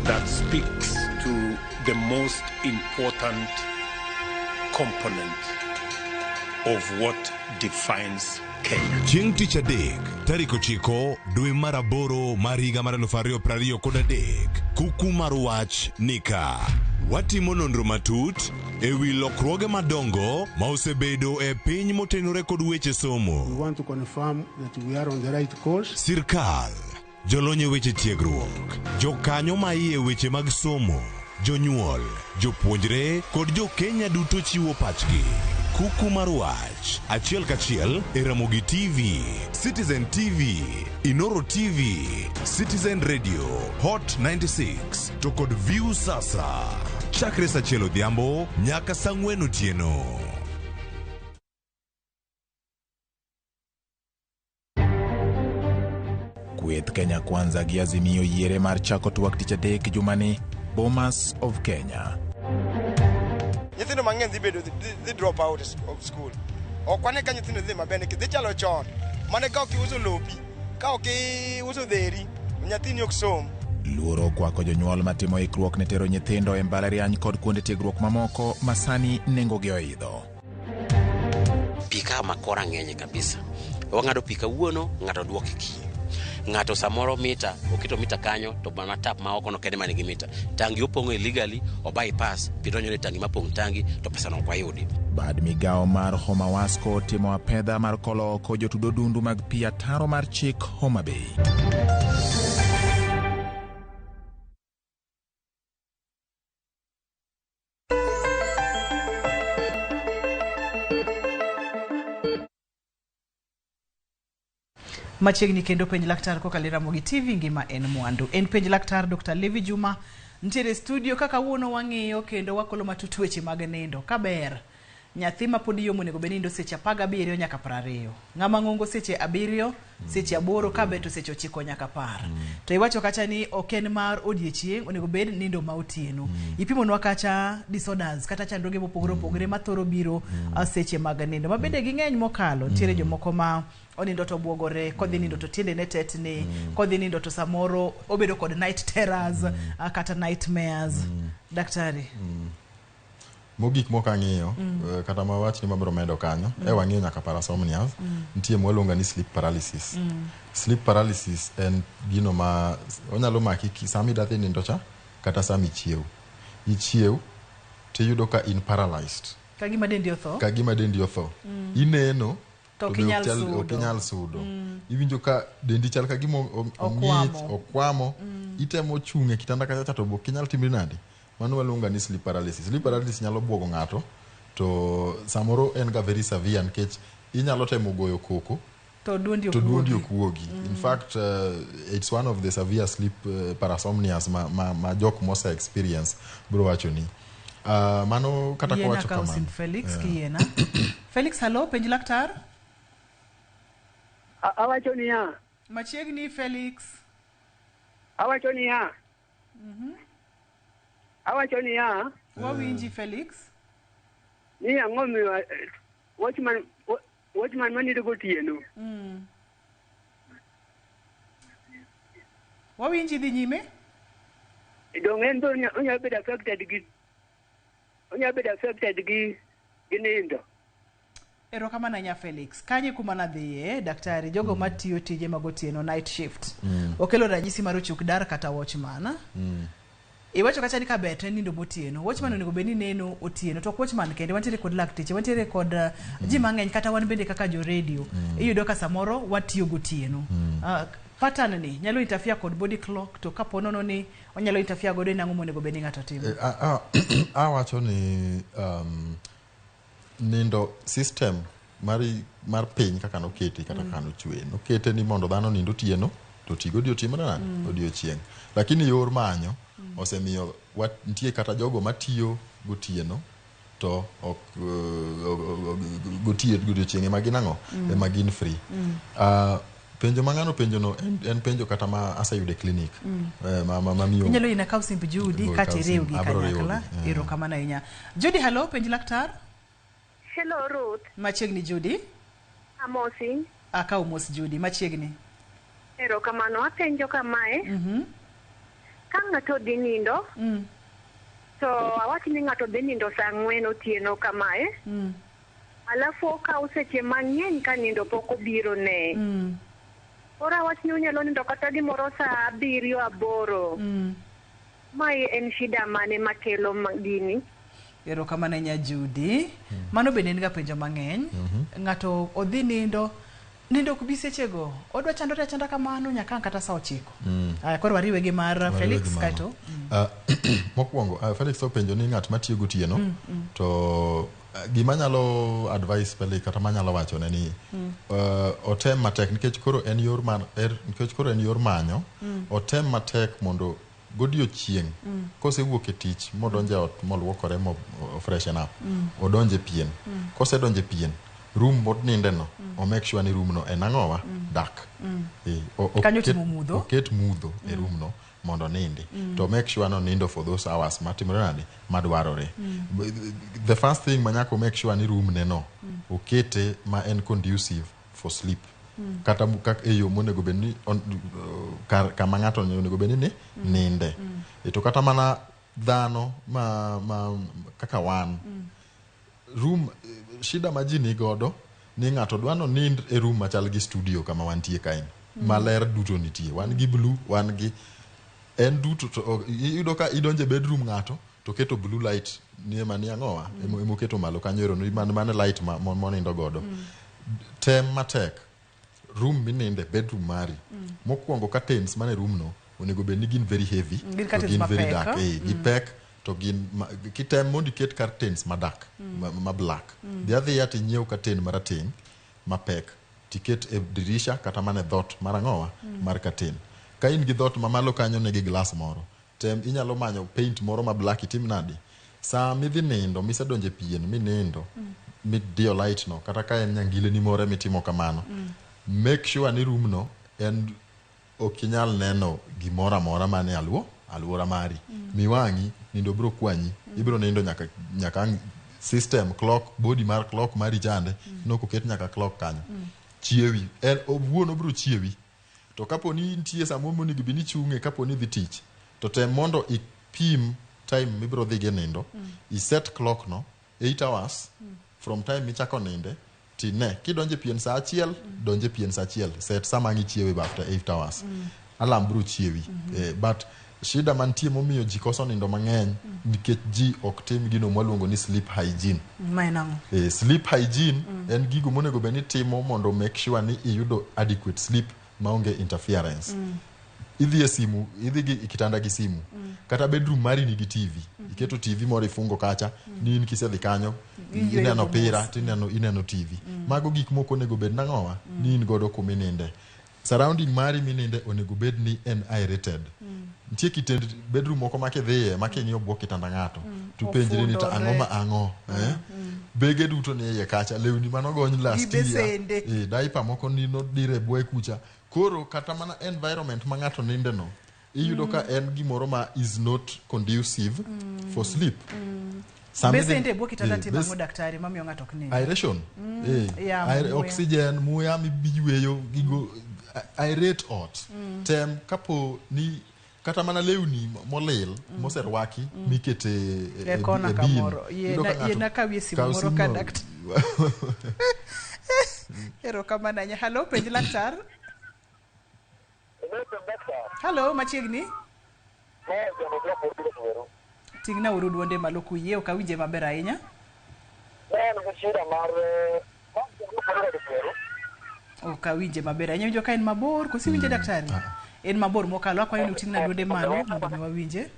Speaker 17: that speaks to the most important component of what defines Kenya.
Speaker 8: Chieng' tich adek, tarik 9 dwe mar 8 mar higa mar 2023, kuku mar wach nika. Watimo nonro matut e wi lokruoge madongo ma osebedo e piny motenore kod weche somo.
Speaker 18: We want to confirm that we are on the right course.
Speaker 8: Sirkal, jolonye weche tiegruok, jokanyo ma iye weche mag somo, jonyuol, jopuonjre kod jo Kenya duto chiwo pachgi. Kuku mar wach, achiel kachiel e Ramogi TV, Citizen TV, Inoro TV, Citizen Radio, Hot 96, to kod View Sasa. Chakre sa chielo dhiambo, nyaka sa 4 otieno.
Speaker 16: Kweth Kenya Kwanza gi Azimio yiere mar chako twak tich adek jumani, Bomas of Kenya.
Speaker 19: Nyithindo mang'eny dhi drop out of school. Okwane ka nyithindo dhi mabende dhi chalo chon. Mane ka ok uso lopi, ka ok uso dheri, nyathini ok som.
Speaker 16: Luoro kwako jonyuol matimo ikruok ne tero nyithindo e mbalariany kod kuonde tiegruok mamoko masani nengogi oidho.
Speaker 20: Pika makora ng'eny kabisa. Wang'ado pika wuono, ng'ato duoke kiny. Ng'ato samoro mita, okito mita kanyo, to bana tap ma oko no kende manigi mita. Tangi opong'o illegally, o bypass, pidonyo ne tangi mapong' tangi, to pesa no kwa yudi.
Speaker 16: Bad migao mar Homa Wasco timo apedha mar kolo oko jotudo dundu mag pi ataro mar chik Homa Bay.
Speaker 1: Machiegni kendo penj laktar kokalo Ramogi TV ngima en mwandu. En penj laktar Dr. Levi Juma ntiere studio kaka wuono wang'iyo kendo wakolo matut weche mag nindo. Kaber nyathi ma pod yomo nego benindo seche 17 nyaka 20. Ng'ama ng'ongo seche 7, seche 8 kabeto seche 9 nyaka 10. To iwacho kacha ni oken mar odiechieng' onego bed nindo ma otieno. Ipimonwa kacha disorders kata chandruoge mopogore opogore mathoro biro seche mag nindo. Mabende gi ng'eny mokalo ntiere jomoko ma onindo to buogore, kodhi nindo to tiende ne tetni, kodhi nindo to samoro obedo kod night terrors kata nightmares. Daktari.
Speaker 2: Mogik mokang'iyo kata mawach ni mabro medo kanyo e wang'iyo nyaka parasomnias, nitie mwalonga ni sleep paralysis. Sleep paralysis en gino ma onyalo maki sami dathi nindo cha kata sama ichiew tiyudo ka in paralyzed
Speaker 1: kagima dendi otho ineno to
Speaker 2: okinyal sudo iwinjo ka dendi chal kagima ong'ich okwamo itemo chunge kitanda kacha to okinyal timri nade mano waluonga ni sleep paralysis nyalo buogo ng'ato to samoro en ga very severe nikech inyalo temo goyo koko
Speaker 1: to duondi
Speaker 2: okuogi in fact it's one of the severe sleep parasomnias ma jok mose experience bro wacho ni mano kata ko wacho kamano
Speaker 1: Felix kiena Felix hello penj laktar
Speaker 12: awacho niya
Speaker 1: machiegni Felix
Speaker 12: awacho niya awacho niya
Speaker 1: wawinji Felix
Speaker 12: ni ang'o miwa watchman manido gotieno
Speaker 1: wawinji dhi nyime
Speaker 12: dong en onyalo bedo affected gi nindo.
Speaker 1: Erokamano nya Felix. Kanye kuma nadhiye daktari jogo matiyo tije magotieno night shift. Okelo ranyisi mar ochukdar kata watchman. Iwacho kacha ni kabete nindo motieno. Watchman onego beni neno otieno. To watchman kende wantiere kod lakteche, wantiere kod ji mang'eny kata wan bende kaka jo radio. Iyudo ka samoro watiyo gotieno. Pattern ni nyalo interfere kod body clock to kapo nono ni onyalo interfere godo nango monego beni ng'ato timo.
Speaker 2: Awacho ni nindo system mar piny kaka noketi kata kano chwe nokete ni mondo dhano nindo tieno to tigo odiochieng' nade odiochieng', lakini yor manyo osemiyo nitie kata jogo matiyo gotieno to ok gotiyo godiochieng' ema gin ang'o ema gin free. Penjo mang'ano penjono en penjo kata ma aseyude clinic mamiyo
Speaker 1: inyalo ina kaw simp Judy kati riw gi kanyakla erokamano ahinya. Judy hello penj laktar.
Speaker 21: Hello Ruth.
Speaker 1: Machiegni Judy.
Speaker 21: Amosi.
Speaker 1: Akaw mos Judy machiegni.
Speaker 21: Erokamano apenjo kamae. Ka ng'ato dhi nindo to awach ni ng'ato dhi nindo saa 4 otieno kamae alafu okaw seche mang'eny ka nindo pok obiro ne ora awach ni unyalo nindo kata gimoro saa 7-8 mai en shida mane makelo gini.
Speaker 1: Erokamano nya Judy. Mano bende en ga penjo mang'eny. Ng'ato odhi nindo kubi sechego odwa chandore chanda kamano nyaka kata saa 9. Koro wariwe gi mar Felix kaito.
Speaker 2: Mokwongo Felix openjo ni ng'at matiyo gotieno to gima nyalo advice pele kata manyalo wacho ne ni otem matek nikech koro en yor manyo otem matek mondo godiochieng' kosewuok e tich modonje ot moluokore mo freshen up odonje pien kosedonje pien room modninde no o make sure ni room no en ang'owa dak oket mudho e room no mondo nindi to make sure no nindo for those hours matimore nade madwarore. The first thing manyako make sure ni room ne no okete ma en conducive for sleep kata eyo monego bedni kama ng'ato onego bedni ni ninde to kata mana dhano ma kaka wan room shida ma ji ni godo ni ng'ato dwano nind e room machal gi studio kama wantie kain maler duto nitie wan gi blue wan gi en duto to iyudo ka idonje bedroom ng'ato to keto blue light ni mani ang'owa emoketo malo kanyo ni man light monindo godo tem matek room mininde bedroom mari mokwongo curtains mane room no onego bed ni gin very heavy to gin very dark gi pek to gin kitem mondo iket curtains ma dark ma black the other yet nyiew curtain marateng ma pek tiket e dirisha kata mane dhot mar ang'owa mar curtain ka in gi dhot mamalo kanyo ne gi glass moro tem inyalo manyo paint moro ma black itim nadi saa midhi nindo misedonje pien minindo midio light no kata ka en nyangile ni more mitimo kamano make sure ni room no en okinyal neno gimora mora mane aluora mari miwangi nindo bro kwanyi ibro nindo nyaka system clock body mar clock mari chande nokoket nyaka clock kanyo chiewi en owuon obro chiewi to kapo ni nitie samo monigi bini chunge kapo ni dhi tich to tem mondo ipim time mibro dhi ge nindo i set clock no 8 hours from time michako ninde tine kidonje pien saa 1 donje pien saa 1 set sama ngi chiewi after 8 hours alarm bro chiewi but shida mantie momiyo ji koso nindo mang'eny nikech ji ok tim gino mwaluongo ni sleep hygiene. Sleep hygiene en gigo monego bed ni timo mondo make sure ni iyudo adequate sleep maonge interference. Idhi e simu, idhi gi kitanda gi simu. Kata bedroom mari nigi TV. Iketo TV moro ifungo kacha, ni in kisedhi kanyo, ineno pira, ineno TV. Mago gik moko onego bed nang'owa ni in godo kumininde. Surrounding mari mininde onego bed ni en aerated. Nitie kitend bedroom moko makidhiye making'iyo bwo kitanda ng'ato. To penjri ni ta ang'o ma ang'o. Bege duto ni iye kacha, lewni manogony last year. Diaper moko ni nodire bwo kucha. Koro kata mana environment ma ng'ato ninde no, iyudo ka en gimoro ma is not conducive for sleep.
Speaker 1: Besende bwo kitanda timango daktari mamiyo ng'ato ok ninde.
Speaker 2: Aeration. Oxygen, muya mibiyweyo gigo aerate ot. Tem kapo ni kata mana lewni molil moserwaki mikete
Speaker 1: e kona kamoro. Yena kawie simu moro ka daktari. Ero kamana nya. Hello, penj laktar. Hello, machiegni? Tingna uru duonde malo kuye ok awinje maber ahinya. Ok awinje maber ahinya. Winjo ka en mabor kosi winje daktari? En mabor mokalo akwayo ni tingna duonde malo mondo mi wawinje.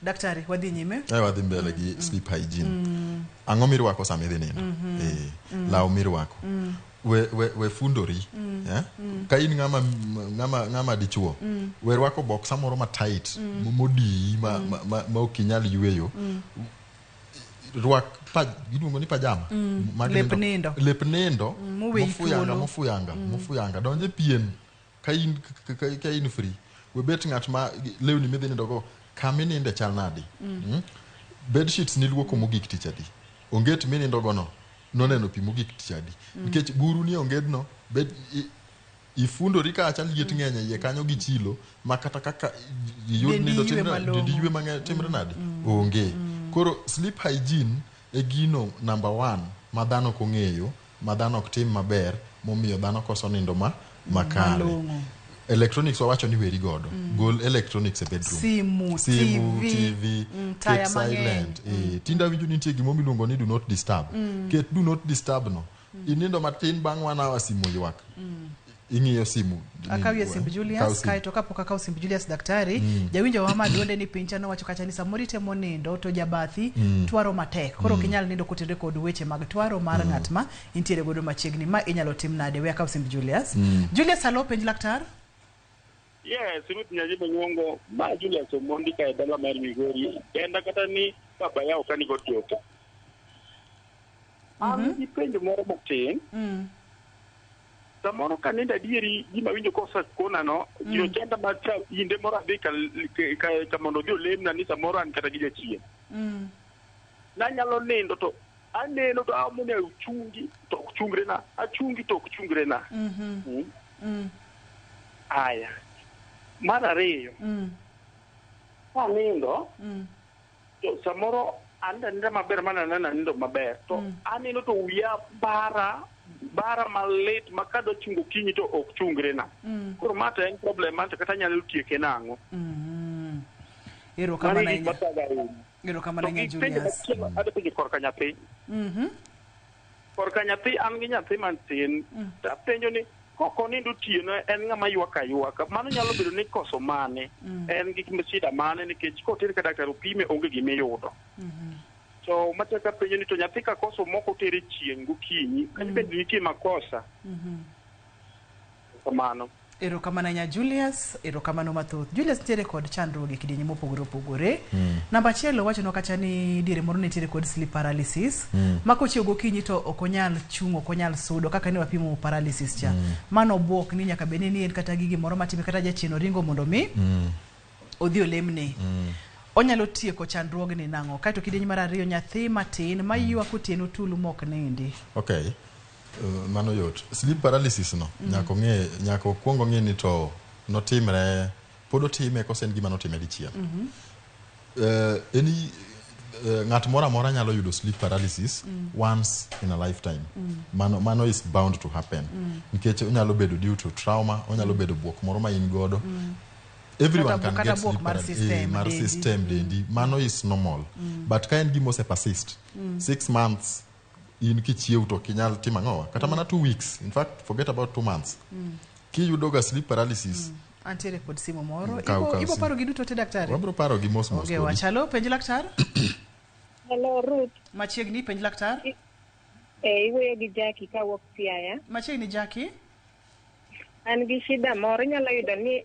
Speaker 1: Daktari, wadhi nyime?
Speaker 2: Wadhi mbele gi sleep hygiene. Ang'o mirwako sama idhi nindo? Law mirwako. We fundori. Ka in ng'ama dichuo, we rwako boxer moro ma tight, modi ma ok inyal yweyo. Rwak giduongo ni pajama. Lep nindo. Mofuyanga. Donje pien ka in free. We bet ng'at ma lewni midhi nindo go kama ininde chal nadi. Bed sheets niluoko mogik tich adi. Onget minindo go no noneno pi mogik tich adi. Nikech buru ni ongedno bed ifundori ka acha liet ng'eny iye kanyo gi chilo ma kata kaka yod nindo ywe mang'eny timre nadi. Onge. Koro sleep hygiene e gino number 1 ma dhano kong'eyo, ma dhano ok tim maber, momiyo dhano koso nindo makare. Electronics wawacho ni weri godo. Gol electronics e bedroom.
Speaker 1: Simu,
Speaker 2: TV, keep silent. Tinda winjo nitie gimo miluongo ni do not disturb. Ket do not disturb no. Inindo matin bang' 1 hour simu ywak. Ing'iyo simu.
Speaker 1: Akawie simb Julius, kaito kapok akaw simb Julius daktari, jawinjo wa maduonde ni pincha no wacho kacha ni samori temo nindo to jabathi twaro matek. Koro kinyal nindo kotende kod weche mag twaro mar ng'at ma intiere godo machiegni ma inyalo tim nade. We akaw simb Julius. Julius, hello, penj laktar.
Speaker 3: Yes, Ruth Nyajibe Nyongo, ma Julius Omondi ka edala mar Migori, kenda kata ni baba yao kani gotioko. Di penjo moro matin. Samoro kaninda dieri gima winjo kosa kona no, gino chanda macha yinde moro adhi ka mondo dio lemna ni samoro an kata gija chien. Na nyalo nindo to aneno to amune uchungi to uchungre na, achungi to uchungre na. Aya. Mara ariyo. Nindo. To samoro anda nda maber mana nana nindo maber. To anino to uya bara malet makado chungo kinyi to ok chungre na. Koro mata en problem mata kata nyalo tieke nango.
Speaker 1: Ero kama na nya. Ero kama na nya Julius.
Speaker 3: Ada pigi korka nyathi. Korka nyathi an gi nyathi mantin. Ta penjo ni koko nindo tieno en ng'ama ywaka. Mano nyalo bedo ni koso mane. En gi shida mane nikech kotere ka daktari opime onge gima iyudo. So mataka penjo ni to nyathi ka koso moko tere chieng' gokinyi, kani bed nitie makosa. Kamano.
Speaker 1: Ero kamana nya Julius, ero kamano mathoth. Julius tiere kod chandruoge kidienje mopogore. Namba achiel wacho no kacha ni diere moro ne tiere kod sleep paralysis. Mako chiew gokinyi to okonyal chung', okonyal sudo kaka ni wapimo paralysis cha. Mano bwok ni nyaka beni ni en kata gigi moro matime kata jachien ringo mondo mi odhi olemne. Onyalo tieko chandruogni nang'o. Kaito kidienje mar ariyo nyathi matin ma ywak otieno tulu mok nindi.
Speaker 2: Okay. Mano yot. Sleep paralysis no nyako kuongo ng'e ni to notimre podo time kosen gima notime dichiel. Ng'at mora nyalo yudo sleep paralysis once in a lifetime. Mano is bound to happen. Nikech onyalo bedo due to trauma, onyalo bedo buok moro ma in godo. everyone can
Speaker 1: kata
Speaker 2: get
Speaker 1: buok
Speaker 2: sleep
Speaker 1: mar system
Speaker 2: mar
Speaker 1: dendi.
Speaker 2: system dendi mano is normal but ka en gima ose persist 6 months in kichiew to kinyal timo ang'owa kata mana 2 weeks in fact forget about 2 months kiyudo ga sleep paralysis
Speaker 1: antiere kod simu moro
Speaker 2: Kaw
Speaker 1: ibo
Speaker 2: simu.
Speaker 1: paro gi duto te daktari
Speaker 2: wabro paro gi mos mos
Speaker 1: okay
Speaker 2: kodi.
Speaker 1: wachalo penj laktar
Speaker 21: Hello, Ruth.
Speaker 1: machiegni penj laktar
Speaker 21: Iwuoyo gi Jackie kawuok Siaya.
Speaker 1: machiegni Jackie
Speaker 21: An gi shida moro, nyalo yudo ni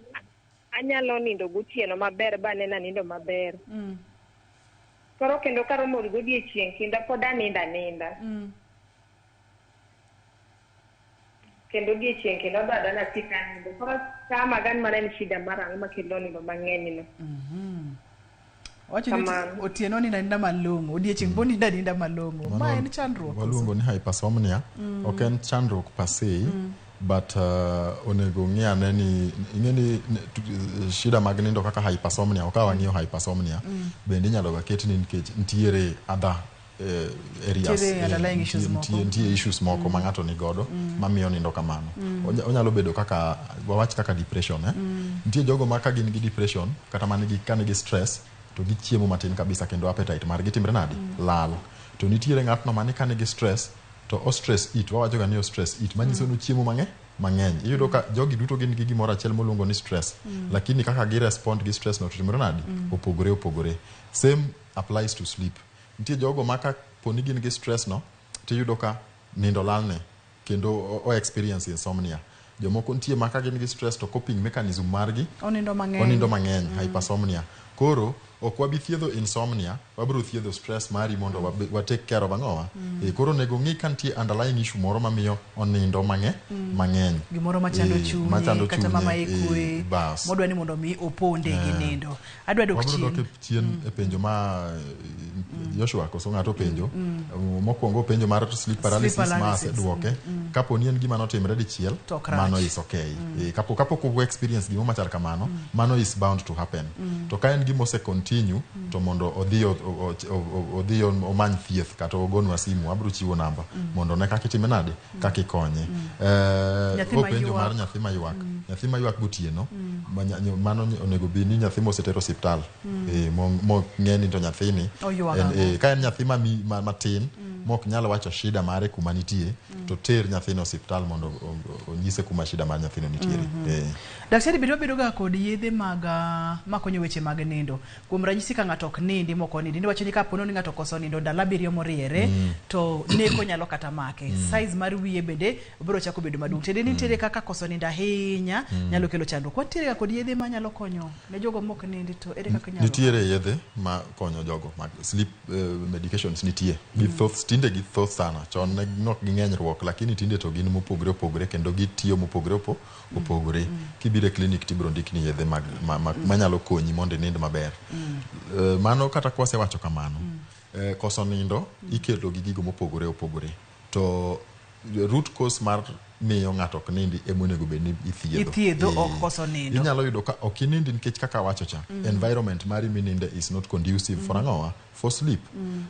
Speaker 21: anyalo nindo gotieno maber ba nena nindo maber. Koro kendo karomo godiechieng' kinda pod aninda. Kendo odiechieng' kendo dwada tika nindo. Koro kama gan mana ni shida mara ang'o makelo nindo mang'eny no.
Speaker 1: wacho ni otieno ni ninda malong'o odiechieng' bo ninda malong'o ma en chandruok
Speaker 2: waluongo ni hypersomnia ok en chandruok per se but onego ng'iyane ni ing'eni shida mag nindo kaka hypersomnia ok wang'iyo hypersomnia bende inyalo ga ket ni nikech nitiere other areas nitie issues moko ma ng'ato ni godo mamiyo nindo kamano onyalo bedo kaka wawach kaka depression nitie jogo ma ka gin gi depression kata ka nigi stress to gichiemo matin kabisa kendo appetite margi timre nadi lal to nitiere ng'atno mani ka nigi stress to o stress eat wawacho ga ni o stress eat manyiso ni chiemo mang'eny iyudo ka jogi duto gin gi gimoro achiel moluongo ni stress lakini kaka gi respond gi stress no to timre nadi opogore same applies to sleep nitie jogo ma ka poni gin gi stress no tiyudo ka nindo lalne kendo o experience insomnia jomoko nitie ma ka gin gi stress to coping mechanism margi
Speaker 1: onindo
Speaker 2: mang'eny hypersomnia koro ok wabi thiedho insomnia wabro thiedho stress mari mondo wa take care of ang'owa koro nego ng'i ka nitie underlying issue moro mamiyo onindo mang'eny
Speaker 1: gimoro machando chunye kata mama ekwe modwa ni mondo mi oponde gi nindo adwa dok chien
Speaker 2: wabro dok chien e penjo ma Joshua koso ng'ato penjo mokwongo penjo mar sleep paralysis ma aseduoke kapo ni en gima notimre dichiel mano is okay kapok ugo experience gimo machal kamano mano is bound to happen to ka en gima ose continue to mondo odhi omany thieth kata ogonwa simu abro chiwo namba mondo ne kaka itime nade kaka ikonye penjo mar nyathi mayuak gotieno mano onego bi ni nyathi mosetero hospital ng'eni to nyathini ka en nyathi matin mok nyalo wacho shida mare kuma nitie to ter nyathino hospital mondo onyise kuma shida mar nyathino nitiere
Speaker 1: daktari bedo ga kod yedhe makonyo weche mag nindo kuom ranyisi ka ng'ato ok nindi moko nindi wacho ni kapo ni ng'ato koso nindo dala biriyo moriere to neko nyalo kata make size mar wiye bende biro chako bedo maduong' tede nitiere kaka koso nindo ahinya nyalo kelo chandruok nitiere ga kod yedhe ma nyalo konyo ne jogo mok nindi to ere kaka nyalo
Speaker 2: nitiere yedhe ma konyo jogo mag sleep medications nitie tinde gi thoth sana chon ne nok ging'enyruok lakini tinde to gin mopogore kendo gitiyo mopogore opogore kibire clinic tibro ndikni yedhe manyalo konyi mondo inind maber mano kata kwasewacho kamano koso nindo ikelo gi gigo mopogore to root cause mar miyo ng'ato ok nindi emonego bed ni
Speaker 1: ithiedho ok koso nindo
Speaker 2: inyalo yudo ka ok inindi nikech kaka wacho cha environment mari mininde is not conducive for ang'owa for sleep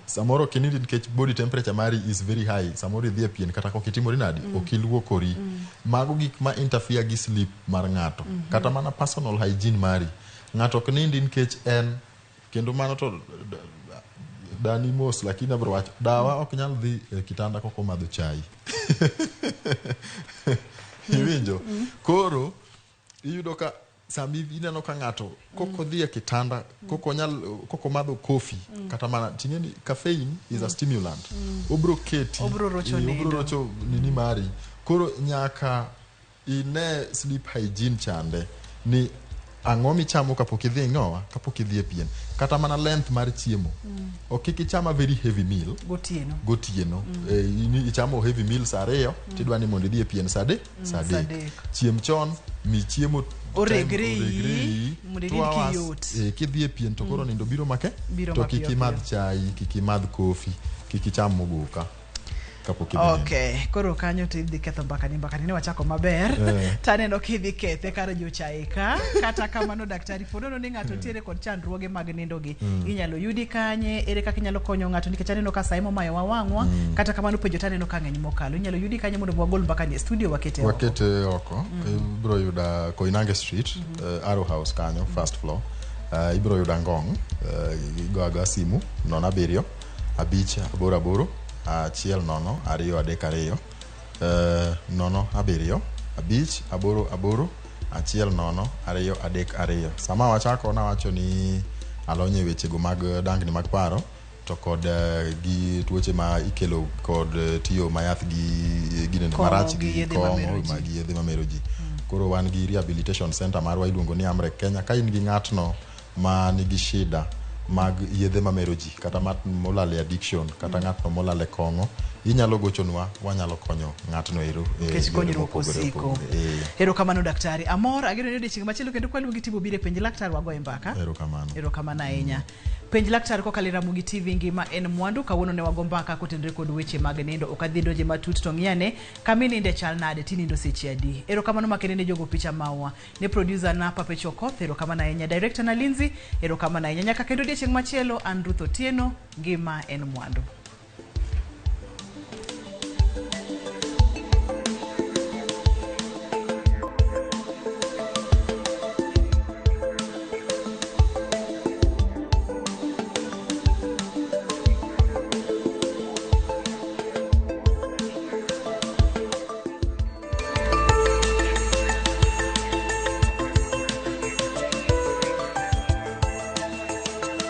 Speaker 2: samoro ok inindi nikech body temperature mari is very high samoro idhi e pien kata ok itimori nadi ok iluokori mago gik ma interfere gi sleep mar ng'ato kata mana personal hygiene mari ng'ato ok nindi nikech en kendo mano to dani mos lakini abro wacho dawa ok nyal dhi e kitanda koko madho chai iwinjo koro iyudo ka sami ineno ka ng'ato koko dhi e kitanda koko madho coffee kata mana tingeni caffeine is a stimulant obro rocho nini mari koro nyaka ine sleep hygiene chande ni ang'o michamo kapok idhi ng'owa kapok idhi e pien kata mana length mar chiemo ok ichama very heavy meal gotieno ichamo heavy meal saa 2 tidwa ni mondo idhi e pien saa 3 chiem chon mi chiemo
Speaker 1: oregre
Speaker 2: kidhi e pien to koro nindo biro make to kik imadh chai kik imadh kofi kik icham mogoka kapok
Speaker 1: Okay, koro kanyo to idhi ketho mbakani ne wachako maber. Taneno kidhi kethe kar jochaika. Kata kamano daktari fodono ni ng'ato tiere kod chandruoge mag nindo gi. Inyalo yudi kanye, ere kaka inyalo konyo ng'ato nikech aneno ka saimo mayo wawang'wa. Kata kamano penjo taneno ka ng'eny mokalo. Inyalo yudi kanye mondo wagol mbakani e studio wakete
Speaker 2: oko. Ibro yuda Koinange Street, Arrow House kanyo, first floor. Ibro yuda Ngong, go simu 07 5 8 achiel nono ariyo adek ariyo 07 5 8 achiel nono ariyo adek ariyo. Sama wachako nawacho ni alonye wechego mag dangni mag paro to kod gi tuoche ma ikelo kod tiyo mayath gi ginene marach gi kong'o mag yedhe mamero ji. Koro wan gi rehabilitation center marwa iluongo ni Amrek Kenya. Ka in gi ng'atno ma nigi shida mag yedhe mamero ji kata molale addiction kata ng'atno molale kong'o, inyalo gochonwa, wanyalo konyo ng'atno ero
Speaker 1: ero kamano daktari. Amor ageno ni odiochieng' machielo kendo kwaluongi tibo bire penj laktar wagoye mbaka. Ero kamano ahinya. Penj laktar kokalo Ramogi TV ngima en mwandu. Kawuono ne wago mbaka kotenore kod weche mag nindo. Ok adhi donje matut to ng'iyane kama ininde chal nade, tinindo seche adi. Ero kamano makende ne jogo picha maua. Ne producer na Pape Chokoth, ero kamano ahinya. Director na Lindsay, ero kamano ahinya. Nyaka kendo odiochieng' machielo, an Ruth Otieno, ngima en mwandu.